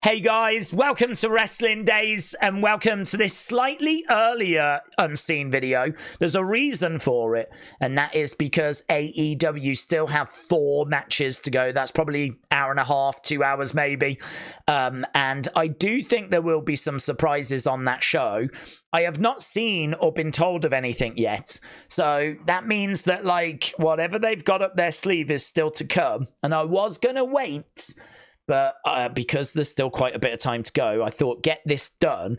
Hey guys, welcome to Wrestling Daze and welcome to this slightly earlier unseen video. There's a reason for it, and that is because AEW still have 4 matches to go. That's probably hour and a half, 2 hours maybe. And I do think there will be some surprises on that show. I have not seen or been told of anything yet. So that means that like whatever they've got up their sleeve is still to come. And I was going to wait, but because there's still quite a bit of time to go, I thought get this done.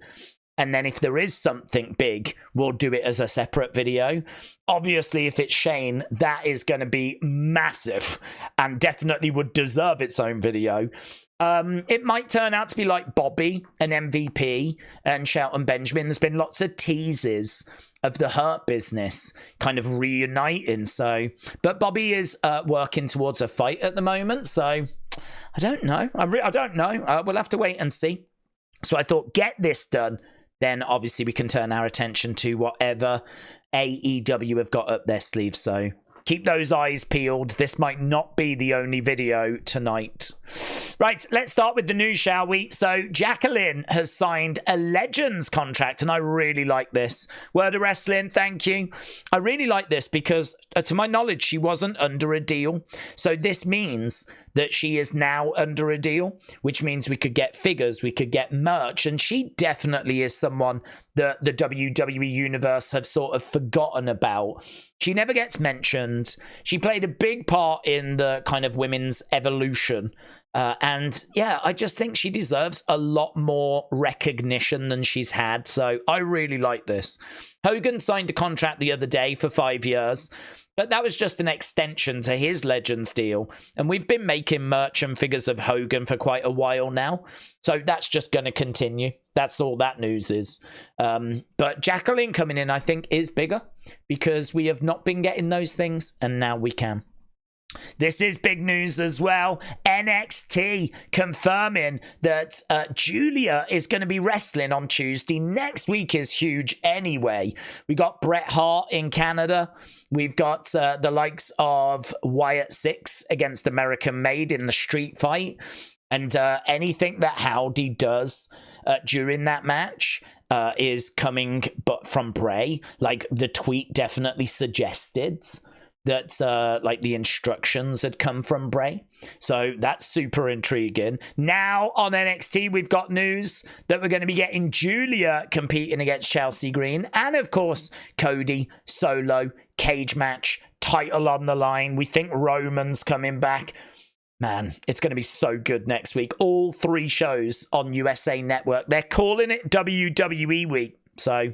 And then if there is something big, we'll do it as a separate video. Obviously, if it's Shane, that is going to be massive and definitely would deserve its own video. It might turn out to be like Bobby and MVP and Shelton Benjamin. There's been lots of teases of the Hurt Business kind of reuniting. So, but Bobby is working towards a fight at the moment. So I don't know. I don't know. We'll have to wait and see. So I thought, get this done. Then obviously we can turn our attention to whatever AEW have got up their sleeves. So keep those eyes peeled. This might not be the only video tonight. Right, let's start with the news, shall we? So Jacqueline has signed a Legends contract, and I really like this. Word of Wrestling, thank you. I really like this because, to my knowledge, she wasn't under a deal. So this means that she is now under a deal, which means we could get figures, we could get merch, and she definitely is someone that the WWE Universe have sort of forgotten about. She never gets mentioned. She played a big part in the kind of women's evolution. And yeah, I just think she deserves a lot more recognition than she's had. So I really like this. Hogan signed a contract the other day for 5 years. But that was just an extension to his Legends deal. And we've been making merch and figures of Hogan for quite a while now. So that's just going to continue. That's all that news is. But Jacqueline coming in, I think, is bigger because we have not been getting those things. And now we can. This is big news as well. NXT confirming that Giulia is going to be wrestling on Tuesday. Next week is huge anyway. We got Bret Hart in Canada. We've got the likes of Wyatt Sicks against American Made in the street fight. And anything that Howdy does during that match is coming but from Bray. Like the tweet definitely suggested that like the instructions had come from Bray. So that's super intriguing. Now on NXT, we've got news that we're going to be getting Giulia competing against Chelsea Green. And of course, Cody, solo, cage match, title on the line. We think Roman's coming back. Man, it's going to be so good next week. All 3 shows on USA Network. They're calling it WWE Week. So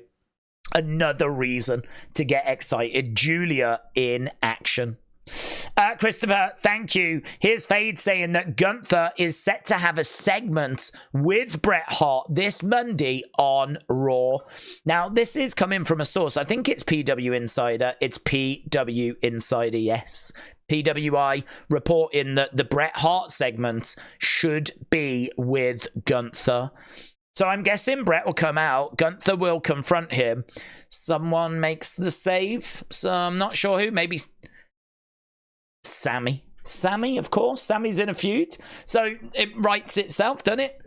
another reason to get excited. Giulia in action. Christopher, thank you. Here's Fade saying that Gunther is set to have a segment with Bret Hart this Monday on Raw. Now, this is coming from a source. I think it's PW Insider. It's PW Insider, yes. PWI reporting that the Bret Hart segment should be with Gunther. So I'm guessing Bret will come out. Gunther will confront him. Someone makes the save. So I'm not sure who. Maybe Sammy. Sammy, of course. Sammy's in a feud. So it writes itself, doesn't it?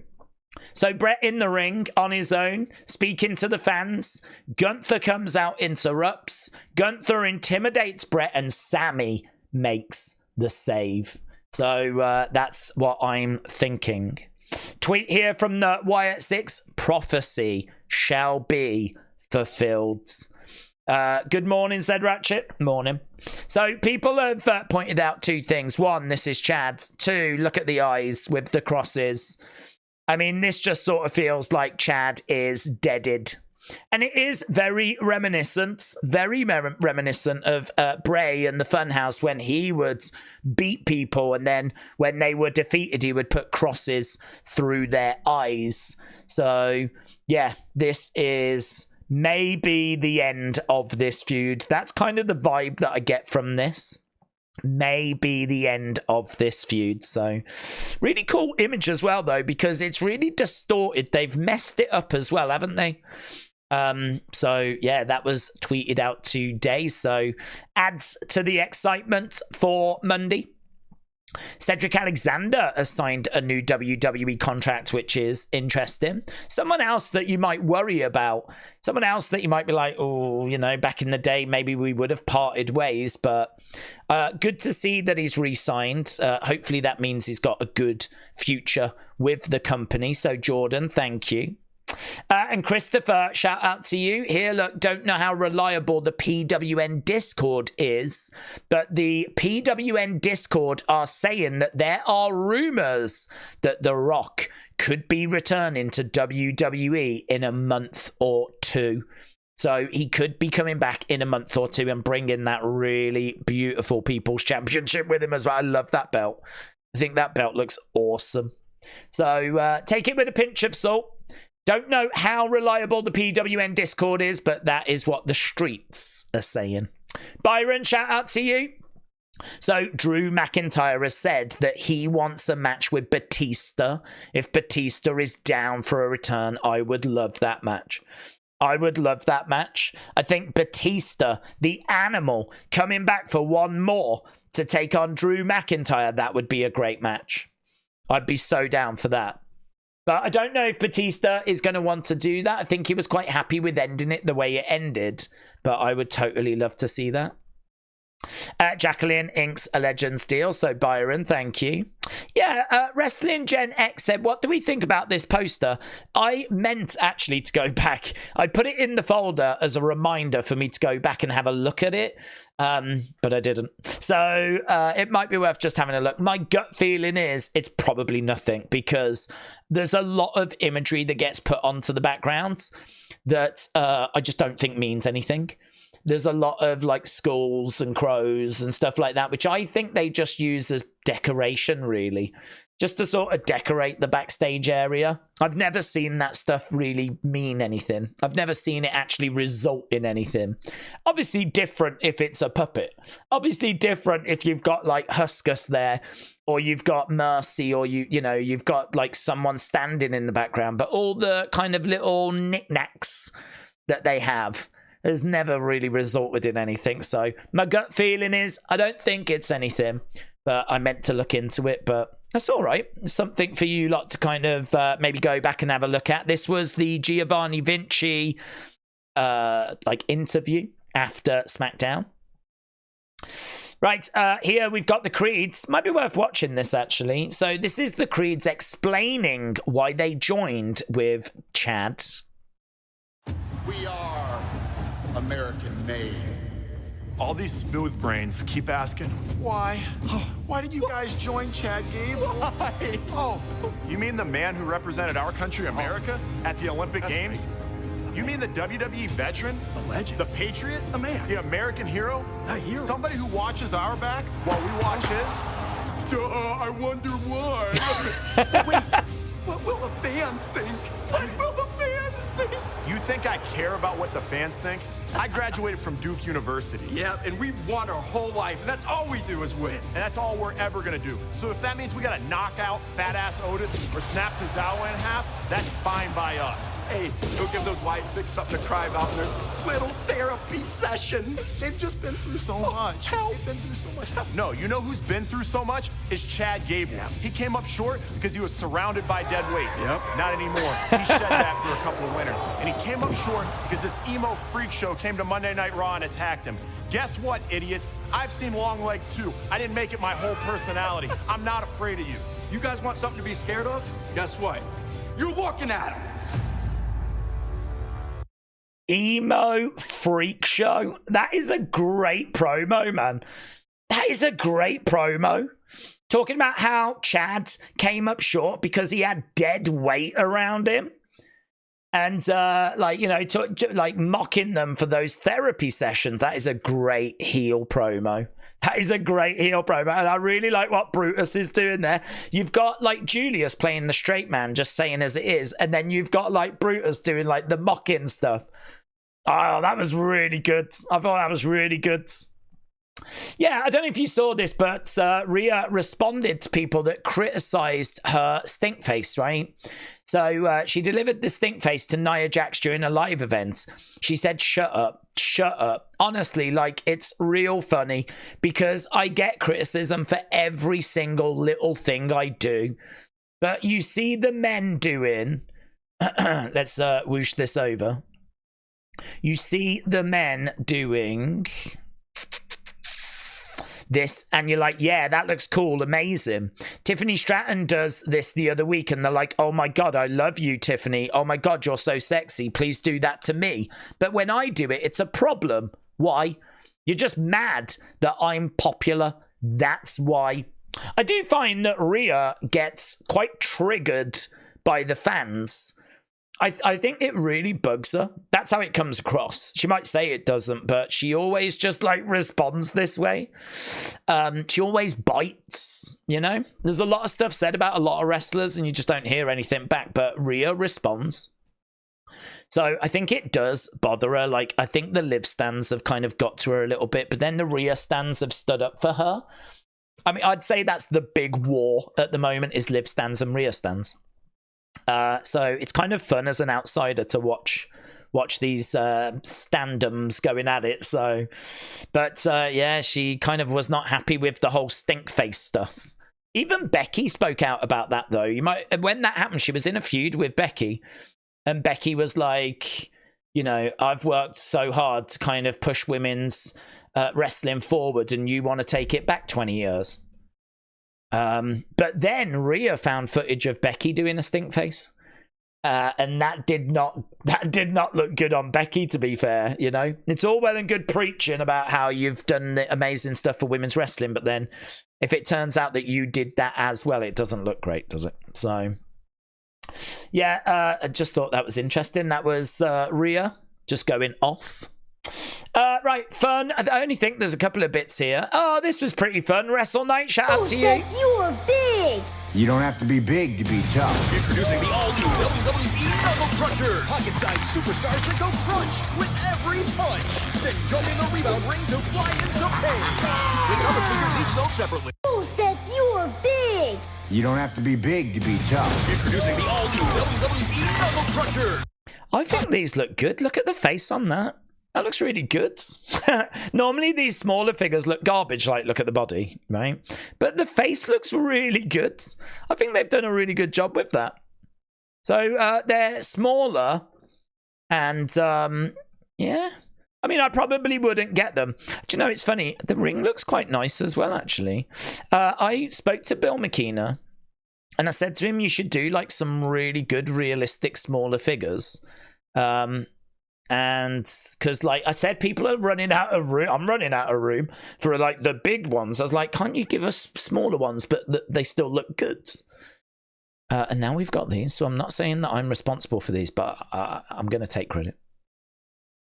So Bret in the ring on his own, speaking to the fans. Gunther comes out, interrupts. Gunther intimidates Bret, and Sammy makes the save. So that's what I'm thinking. Tweet here from the Wyatt Sicks. Prophecy shall be fulfilled. Good morning, Zed Ratchet. Morning. So people have pointed out 2 things. 1, this is Chad's. 2, look at the eyes with the crosses. I mean, this just sort of feels like Chad is deaded. And it is very reminiscent of Bray and the Funhouse when he would beat people, and then when they were defeated, he would put crosses through their eyes. So, yeah, this is maybe the end of this feud. That's kind of the vibe that I get from this. Maybe the end of this feud. So really cool image as well, though, because it's really distorted. They've messed it up as well, haven't they? So yeah, that was tweeted out today, so adds to the excitement for Monday. Cedric Alexander has signed a new WWE contract, which is interesting. Someone else that you might worry about. Someone else that you might be like, oh, you know, back in the day, maybe we would have parted ways. But good to see that he's re-signed. Hopefully that means he's got a good future with the company. So, Jordan, thank you. And Christopher, shout out to you here. Look, don't know how reliable the PWN Discord is, but the PWN Discord are saying that there are rumors that The Rock could be returning to WWE in a month or two. So he could be coming back in a month or two and bringing that really beautiful People's Championship with him as well. I love that belt. I think that belt looks awesome. So take it with a pinch of salt. Don't know how reliable the PWN Discord is, but that is what the streets are saying. Byron, shout out to you. So Drew McIntyre has said that he wants a match with Batista. If Batista is down for a return, I would love that match. I would love that match. I think Batista, the animal, coming back for one more to take on Drew McIntyre, that would be a great match. I'd be so down for that. But I don't know if Batista is going to want to do that. I think he was quite happy with ending it the way it ended. But I would totally love to see that. Jacqueline inks a Legends deal. So, Byron, thank you. Yeah, Wrestling Gen X said, what do we think about this poster? I meant actually to go back. I put it in the folder as a reminder for me to go back and have a look at it. But I didn't. So it might be worth just having a look. My gut feeling is it's probably nothing, because there's a lot of imagery that gets put onto the backgrounds that I just don't think means anything. There's a lot of like skulls and crows and stuff like that, which I think they just use as decoration, really, just to sort of decorate the backstage area. I've never seen that stuff really mean anything. I've never seen it actually result in anything. Obviously different if it's a puppet. Obviously different if you've got like Huskus there, or you've got Mercy, or you know, you've got like someone standing in the background. But all the kind of little knickknacks that they have has never really resulted in anything. So my gut feeling is I don't think it's anything, but I meant to look into it. But that's all right. Something for you lot to kind of maybe go back and have a look at. This was the Giovanni Vinci like interview after SmackDown. Right, here we've got the Creeds. Might be worth watching this, actually. So this is the Creeds explaining why they joined with Chad. We are American-made. All these smooth brains keep asking, why? Why did you guys join Chad Gable? Why? Oh, you mean the man who represented our country, America, at the Olympic Games? You mean the WWE veteran? A legend. The patriot? A man. The American hero? A hero. Somebody who watches our back while we watch his? Duh, I wonder why. Wait, what will the fans think? What will the fans think? You think I care about what the fans think? I graduated from Duke University. Yeah, and we've won our whole life, and that's all we do is win. And that's all we're ever gonna do. So if that means we gotta knock out fat-ass Otis or snap Tozawa in half, that's fine by us. Hey, go give those Wyatt Sicks something to cry about in their little therapy sessions. They've just been through so much. Help. They've been through so much. No, you know who's been through so much? Is Chad Gable. Yeah. He came up short because he was surrounded by dead weight. Yep. Not anymore. He shed that for a couple of winners. And he came up short because this emo freak show came to Monday Night Raw and attacked him. Guess what, idiots? I've seen long legs too. I didn't make it my whole personality. I'm not afraid of you. You guys want something to be scared of? Guess what? You're looking at him. Emo freak show. That is a great promo, man. That is a great promo. Talking about how Chad came up short because he had dead weight around him. And, like, you know, like mocking them for those therapy sessions. That is a great heel promo. That is a great heel promo. And I really like what Brutus is doing there. You've got, like, Julius playing the straight man, just saying as it is. And then you've got, like, Brutus doing, like, the mocking stuff. Oh, that was really good. I thought that was really good. Yeah, I don't know if you saw this, but Rhea responded to people that criticized her stink face, right? So she delivered the stink face to Nia Jax during a live event. She said, shut up, shut up. Honestly, like, it's real funny because I get criticism for every single little thing I do. But you see the men doing, let's whoosh this over. You see the men doing this and you're like, yeah, that looks cool, amazing. Tiffany Stratton does this the other week and they're like, oh my god, I love you, Tiffany. Oh my god, you're so sexy, please do that to me. But when I do it, it's a problem. Why? You're just mad that I'm popular. That's why. I do find that Rhea gets quite triggered by the fans. I think it really bugs her. That's how it comes across. She might say it doesn't, but she always just like responds this way. She always bites, you know? There's a lot of stuff said about a lot of wrestlers and you just don't hear anything back, but Rhea responds. So I think it does bother her. Like, I think the Liv stands have kind of got to her a little bit, but then the Rhea stands have stood up for her. I mean, I'd say that's the big war at the moment is Liv stands and Rhea stands. So it's kind of fun as an outsider to watch these standums going at it. So, but yeah, she kind of was not happy with the whole stink face stuff. Even Becky spoke out about that, though. When that happened, she was in a feud with Becky, and Becky was like, you know, I've worked so hard to kind of push women's wrestling forward, and you want to take it back 20 years. But then Rhea found footage of Becky doing a stink face. And that did not look good on Becky, to be fair, you know. It's all well and good preaching about how you've done the amazing stuff for women's wrestling, but then if it turns out that you did that as well, it doesn't look great, does it? So, yeah, I just thought that was interesting. That was Rhea just going off. Right, fun. I only think there's a couple of bits here. Oh, this was pretty fun. Wrestle Night, shout out to you. Seth, you are big. You don't have to be big to be tough. Introducing the all-new WWE Knuckle Cruncher. Pocket-sized superstars that go crunch with every punch. Then jump in the rebound ring to fly in some pain. With other figures each sold separately. Oh, Seth, you are big. You don't have to be big to be tough. Introducing the all-new WWE Knuckle Cruncher. I think these look good. Look at the face on that. That looks really good. Normally these smaller figures look garbage, like look at the body, right? But the face looks really good. I think they've done a really good job with that. So they're smaller and yeah. I mean, I probably wouldn't get them. Do you know, it's funny. The ring looks quite nice as well, actually. I spoke to Bill McKenna and I said to him, you should do like some really good, realistic, smaller figures. And because, like I said, people are running out of room. I'm running out of room for like the big ones. I was like, can't you give us smaller ones, but they still look good? And now we've got these. So I'm not saying that I'm responsible for these, but I'm going to take credit.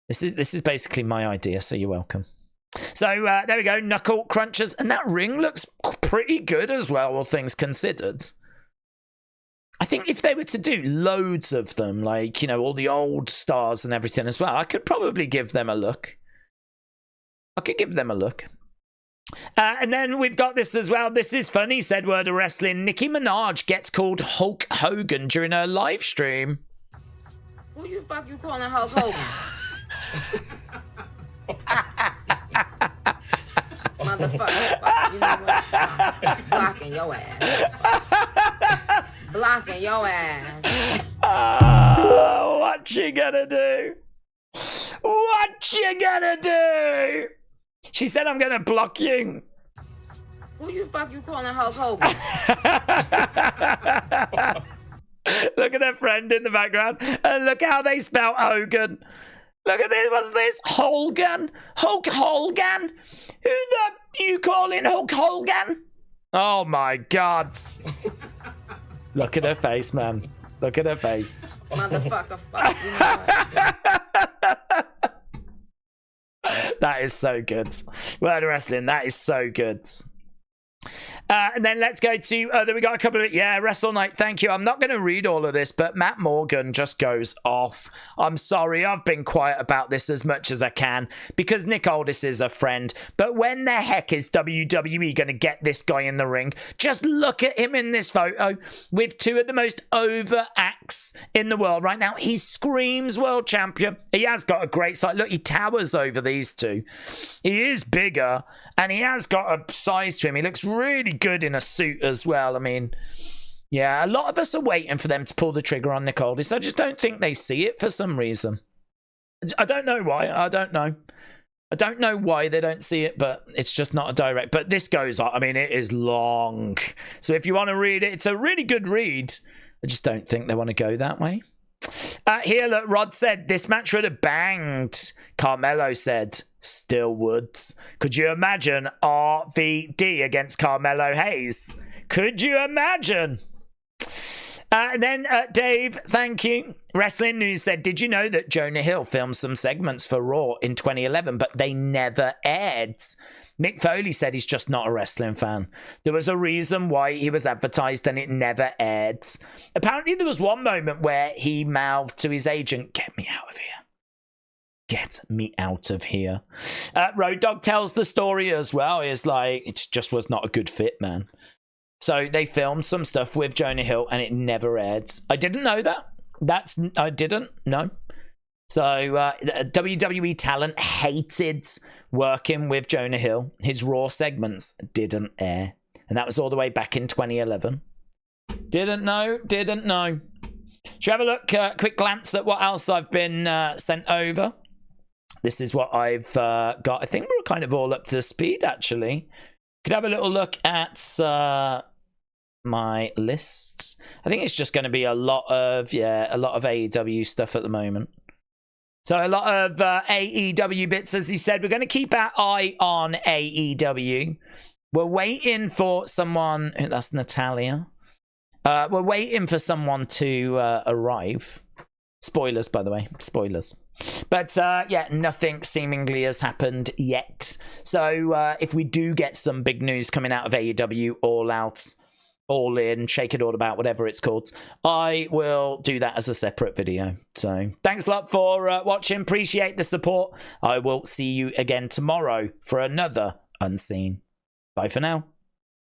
This is basically my idea. So you're welcome. So there we go, knuckle crunchers, and that ring looks pretty good as well, all things considered. I think if they were to do loads of them, like, you know, all the old stars and everything as well, I could probably give them a look. And then we've got this as well. This is funny, said Word of Wrestling. Nicki Minaj gets called Hulk Hogan during her live stream. Who you fuck you calling Hulk Hogan? Motherfucker. You know what? Blocking your ass. Blocking your ass. Oh, what you gonna do? What you gonna do? She said I'm gonna block you. Who you fuck you calling Hulk Hogan? Look at her friend in the background. And look how they spell Hogan. Look at this. What's this? Hogan? Hulk Hogan? Who the you calling Hulk Hogan? Oh my God. Look at her face, man. Look at her face. Motherfucker, fuck you. That is so good. Word of Wrestling, that is so good. And then let's go to, then we got a couple of, Wrestle Night, thank you. I'm not going to read all of this, but Matt Morgan just goes off. I'm sorry, I've been quiet about this as much as I can because Nick Aldis is a friend, but when the heck is WWE going to get this guy in the ring? Just look at him in this photo with two of the most over acts in the world right now. He screams world champion. He has got a great sight. Look, he towers over these two. He is bigger and he has got a size to him. He looks really good in a suit as well. I mean, yeah, a lot of us are waiting for them to pull the trigger on Nick Aldis. I just don't think they see it for some reason. I don't know why. I don't know. I don't know why they don't see it, but it's just not a direct. But this goes on. I mean, it is long. So if you want to read it, it's a really good read. I just don't think they want to go that way. Here, look, Rod said, this match would have banged. Carmelo said, still would. Could you imagine RVD against Carmelo Hayes? Could you imagine? And then Dave, thank you. Wrestling News said, did you know that Jonah Hill filmed some segments for Raw in 2011, but they never aired? Mick Foley said he's just not a wrestling fan. There was a reason why he was advertised and it never aired. Apparently there was one moment where he mouthed to his agent, get me out of here. Get me out of here. Road Dogg tells the story as well. It's like, it just was not a good fit, man. So they filmed some stuff with Jonah Hill and it never aired. I didn't know that. I didn't know. So WWE talent hated working with Jonah Hill. His Raw segments didn't air. And that was all the way back in 2011. Didn't know. Should we have a look, quick glance at what else I've been sent over? This is what I've got. I think we're kind of all up to speed, actually. Could have a little look at my list. I think it's just going to be a lot of AEW stuff at the moment. So a lot of AEW bits, as he said. We're going to keep our eye on AEW. We're waiting for someone. That's Natalia. We're waiting for someone to arrive. Spoilers, by the way. Spoilers. But yeah, nothing seemingly has happened yet. So if we do get some big news coming out of AEW, All Out, All In, Shake It All About, whatever it's called, I will do that as a separate video. So thanks a lot for watching. Appreciate the support. I will see you again tomorrow for another Unseen. Bye for now.